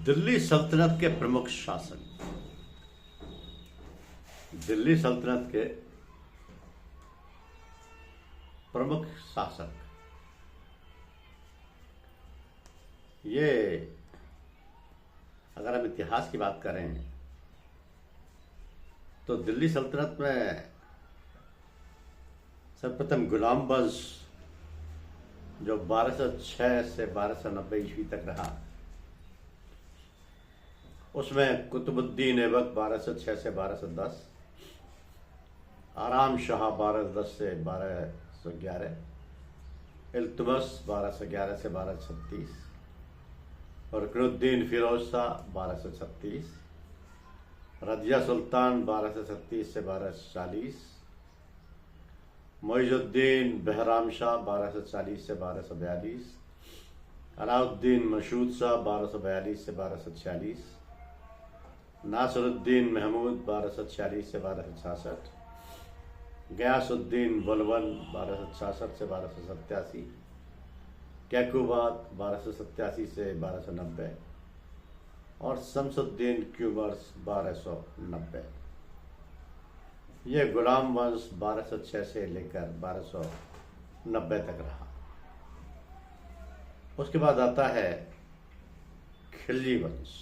दिल्ली सल्तनत के प्रमुख शासक। दिल्ली सल्तनत के प्रमुख शासक ये, अगर हम इतिहास की बात करें तो दिल्ली सल्तनत में सर्वप्रथम गुलाम वंश जो 1206 से 1290 ईस्वी तक रहा, उसमें कुतुबुद्दीन ऐबक 1206 से 1210, आराम शाह 1210 से 1211, इल्तुतमिश 1211 से 1236 और रुकनुद्दीन फिरोज शाह 1236, रजिया सुल्तान 1236 से 1240, मुइजुद्दीन बहराम शाह 1240 से 1242, अलाउद्दीन मशहूद शाह 1242 से 1246, नासिरुद्दीन महमूद 1246 से 1266, गयासुद्दीन बुलबुल 1266 से 1287, कैकुबाद 1287 से 1290 और शमसुद्दीन क्यूमर्स 1290। यह गुलाम वंश 1206 से लेकर 1290 तक रहा। उसके बाद आता है खिलजी वंश।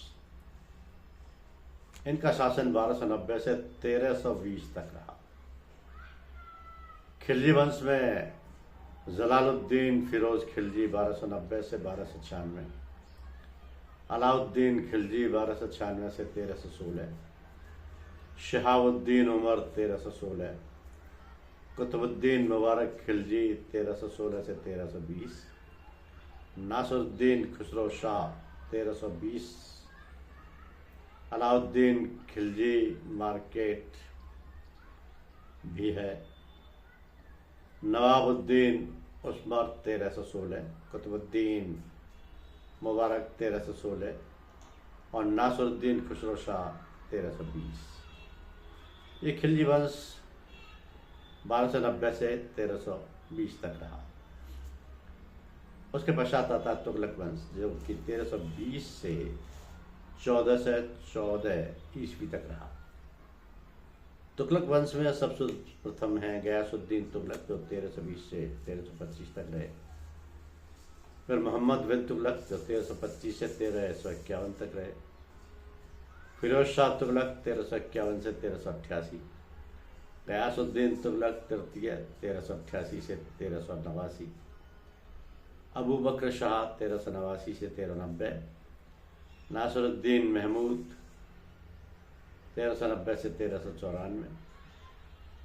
इनका शासन 1290 से 1320 तक रहा। खिलजी वंश में जलालुद्दीन फिरोज खिलजी 1290 से 1296, अलाउद्दीन खिलजी 1296 से 1316, शहाबुद्दीन उमर 1316, कुतुबुद्दीन मुबारक खिलजी 1316 से 1320, नासिरुद्दीन खुसरो शाह 1320, अलाउद्दीन खिलजी मार्केट भी है, नवाबुद्दीन उस्मर 1316, कुतुबुद्दीन मुबारक 1316 और नासिरुद्दीन खुसरो शाह 1320। ये खिलजी वंश 1290 से 1320 तक रहा। उसके पश्चात आता तुगलक वंश जो कि 1320 से 1414 ईस्वी तक रहा। तुगलक वंश में सबसे प्रथम है गयासुद्दीन तुगलक जो 1320 से 1325 तक रहे। फिर मोहम्मद बिन तुगलक जो 1325 से 1351 तक रहे। फिरोज शाह तुगलक 1351 से 1388, गयासुद्दीन तुगलक तृतीय 1388 से 1389, अबू बकर शाह 1389 से 1390, नासिरुद्दीन महमूद 1390 से 1394,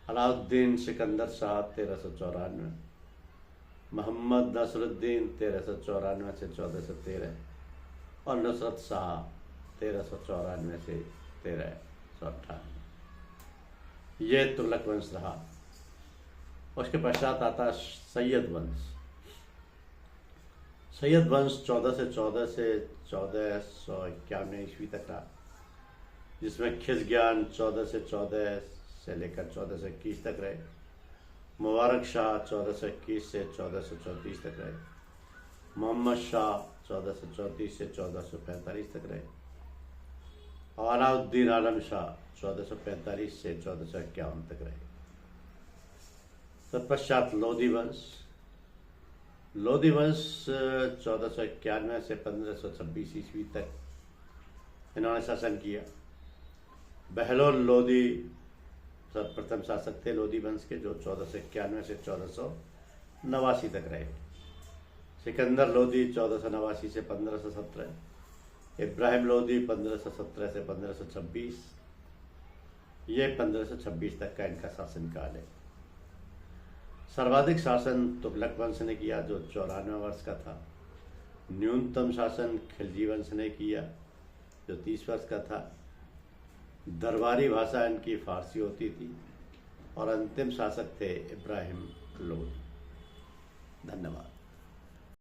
अलाउद्दीन सिकंदर शाह 1394, मोहम्मद नसरुद्दीन 1394 से 1413 और नुसरत शाह 1394 से 1398। ये तुगलक वंश रहा। उसके पश्चात आता सैयद वंश। सैयद वंश 1414 से 1451 ईस्वी तक रहा, जिसमें खिज़ज्ञान 14 से 14 से लेकर 14 से 21 तक रहे। मुबारक शाह 1421 से 1434 तक रहे। मोहम्मद शाह 1434 से 1445 तक रहे और अलाउद्दीन आलम शाह 1445 से 1451 तक रहे। तत्पश्चात लोधी वंश। लोधी वंश 1491 से 1526 ईस्वी तक इन्होंने शासन किया। बहलोल लोधी सर्वप्रथम शासक थे लोधी वंश के, जो 1491 से 1489 तक रहे। सिकंदर लोधी 1489 से 1517, इब्राहिम लोधी 1517 से 1526, ये 1526 तक का इनका शासन काल है। सर्वाधिक शासन तुगलक वंश ने किया जो 94 वर्ष का था। न्यूनतम शासन खिलजी वंश ने किया जो 30 वर्ष का था। दरबारी भाषा इनकी फारसी होती थी और अंतिम शासक थे इब्राहिम लोधी। धन्यवाद।